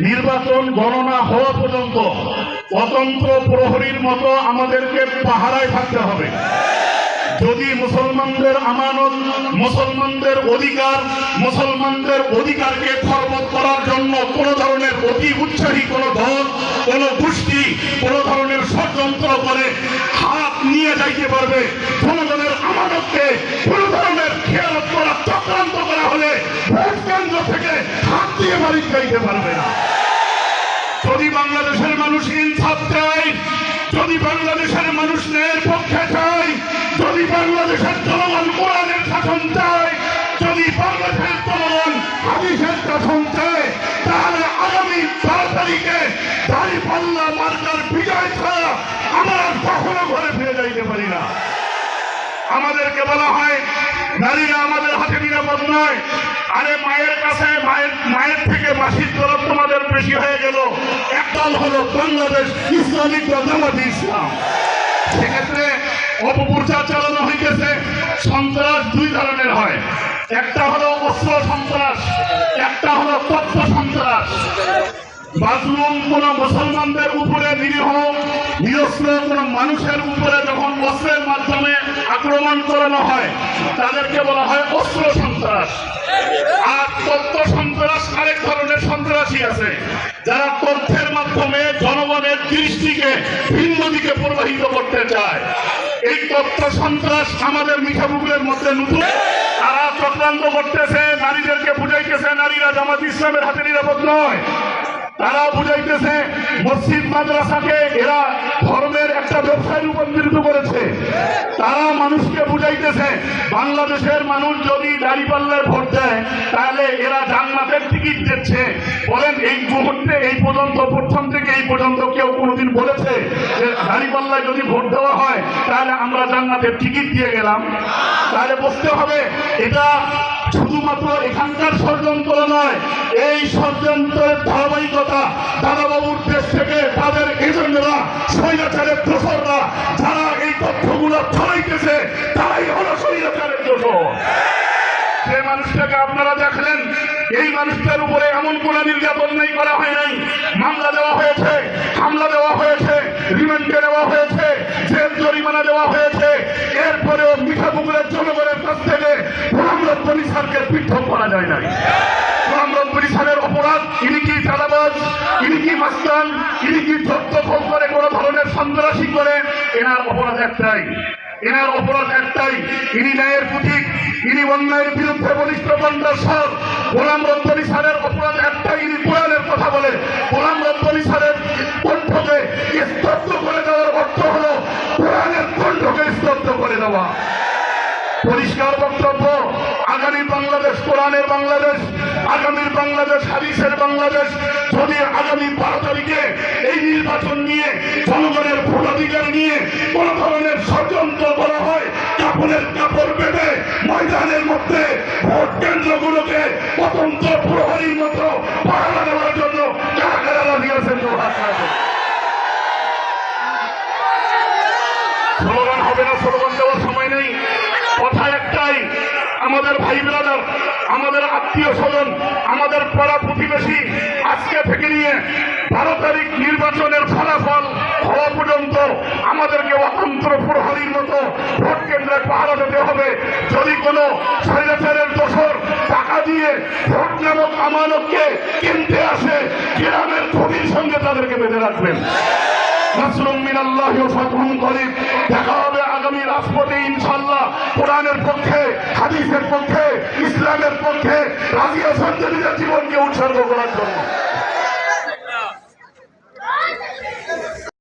নির্বাচন গণনা হওয়া পর্যন্ত স্বতন্ত্র প্রহরীর মতো আমাদেরকে পাহারায় থাকতে হবে। যদি মুসলমানদের আমানত, মুসলমানদের অধিকার, মুসলমানদের অধিকারকে খর্বত করার জন্য কোন ধরনের অতি উৎসাহী কোন দল, কোন গোষ্ঠী কোন ধরনের ষড়যন্ত্র করে হাত নিয়ে যাইতে পারবে, জনগণের আমানতকে কোন ধরনের খেয়ালত করা, চক্রান্ত করা হলে ভোট কেন্দ্র থেকে হাত দিয়ে বাড়ি যাইতে পারবে না। যদি বাংলাদেশের মানুষ ইনসাফ চায়, যদি বাংলাদেশের মানুষ ন্যায়ের পক্ষে চায়, যদি বাংলাদেশের জনগণ কোরআনের শাসন চায়, যদি বাংলাদেশের জনগণ হাদিসের শাসন চায়, তাহলে আগামী 12 তারিখে দাঁড়িপাল্লা মার্কার বিজয় ছাড়া আমরা কখনো ঘরে ফিরে যাইতে পারি না। আমাদেরকে বলা হয় নারীরা আমাদের হাতে নিরাপদ নয়। আরে মায়ের কাছে মায়ের থেকে মাসির তরফ তোমাদের বেশি হয়ে গেল। একদল হলো বাংলাদেশ ইসলামিক জামাত ইসলাম। সেক্ষেত্রে অপপ্রচার চালানো হইতেছে। সন্ত্রাস দুই ধরনের হয়, একটা হলো অস্ত্র সন্ত্রাস, একটা হলো তথ্য সন্ত্রাস। মাজলুম কোন মুসলমানদের উপরে, নিরীহ নিরস্ত্র কোন মানুষের উপরে যখন অস্ত্রের মাধ্যমে আক্রমণ করানো হয় তাদেরকে বলা হয় অস্ত্র সন্ত্রাস। আর তথ্য সন্ত্রাস আরেক ধরনের সন্ত্রাসী আছে, যারা তথ্যের মাধ্যমে জনগণের দৃষ্টিকে ভিন্ন দিকে প্রবাহিত করতে চায়। এই তথ্য সন্ত্রাস আমাদের মিঠাপুকুরের মধ্যে নতুন। তারা চক্রান্ত করতেছে, নারীদেরকে বুঝাইতেছে নারীরা জামাত ইসলামের হাতে নিরাপদ নয়। তারা বুঝাইতেছে মসজিদ মাদ্রাসাকে এরা ধর্মের একটা ব্যবসায় রূপান্তরিত করেছে। তারা মানুষকে বুঝাইতেছে বাংলাদেশের মানুষ যদি দাঁড়িপাল্লায় ভোট দেয় তাহলে এরা জান্নাতের টিকিট দিচ্ছে। বলেন এই মুহূর্তে এই পর্যন্ত, প্রথম থেকে এই পর্যন্ত কেউ কোনোদিন বলেছে যে দাঁড়িপাল্লায় যদি ভোট দেওয়া হয় তাহলে আমরা জান্নাতের টিকিট দিয়ে গেলাম? তাহলে বুঝতে হবে এটা শুধুমাত্র এখানকার ষড়যন্ত্র নয়, এই ষড়যন্ত্রের ধারাবাহিকতা দাদাবাবুর দেশ থেকে তাদের এজেন্টরা, স্বৈরাচারের দোসররা যারা এই তথ্যগুলো ছড়াইতেছে তারাই হলো স্বৈরাচারের দোসর। যে মানুষটাকে আপনারা দেখলেন, এই মানুষটার উপরে এমন কোন নির্যাতন নেই, করা হয় নাই। মামলা দেওয়া হয়েছে, হামলা দেওয়া হয়েছে, রিমান্ডে দেওয়া হয়েছে, জেল জরিমানা দেওয়া হয়েছে। এরপরেও মিঠাপুকুরের জনগণের কাছ থেকে গোলাম রব্বানী স্যারকে পৃথক করা যায় নাই। গোলাম রব্বানী স্যারের অপরাধ, ইনি কি চাঁদাবাজ, ইনি কি মাস্তান, ইনি কি যত্ন করে কোন ধরনের সন্ত্রাসী করে? এনার অপরাধ একটাই, এনার অপরাধ একটাই, ইনি ন্যায়ের প্রতীক, ইনি অন্যায়ের বিরুদ্ধে বলিষ্ঠ কণ্ঠস্বর। গোলাম রব্বানী স্যারের অপরাধ একটাই, ইনি কোরআনের কথা বলে। গোলাম রব্বানী স্যারের কণ্ঠকে স্তব্ধ করে দেওয়ার অর্থ হলো কোরআনের কণ্ঠকে স্তব্ধ করে দেওয়া। পরিষ্কার বক্তব্য, আগামী বাংলাদেশ কোরআনের বাংলাদেশ, আগামীর বাংলাদেশ হাদিসের বাংলাদেশ। যদি আগামী 12 তারিখে এই নির্বাচন নিয়ে, জনগণের ভোটাধিকার নিয়ে কোন ধরনের ষড়যন্ত্র করা হয়, কাপড়ের কাপড় বেঁধে ময়দানের মধ্যে ভোট কেন্দ্রগুলোকে স্বতন্ত্র প্রহরীর মতো পাহারা দেওয়ার জন্য কারা কারা রাজি আছেন? স্লোগান হবে না, স্লোগান দেওয়ার সময় নেই। কথা একটাই, আমাদের ভাই ব্রাদার, আমাদের আত্মীয় স্বজন, আমাদের পাড়া প্রতিবেশী আজকে থেকে নিয়ে 12 তারিখ নির্বাচনের ফলাফল হওয়া পর্যন্ত আমাদেরকে অতন্ত্র প্রহরীর মতো ভোট কেন্দ্রে পাহারা দিতে হবে। যদি কোনো স্বৈরাচারের দোসর টাকা দিয়ে ভোট নামক আমানতকে কিনতে আসে, গ্রামের কবির সঙ্গে তাদেরকে বেঁধে রাখবেন। নাসরুম মিনাল্লাহি ওয়া ফাতহুন করিব। দেখা হবে আগামী রাজপথে ইনশাআল্লাহ। কোরআনের পক্ষে, হাদিসের পক্ষে, ইসলামের পক্ষে রাজি আছেন, নিজের জীবনকে উৎসর্গ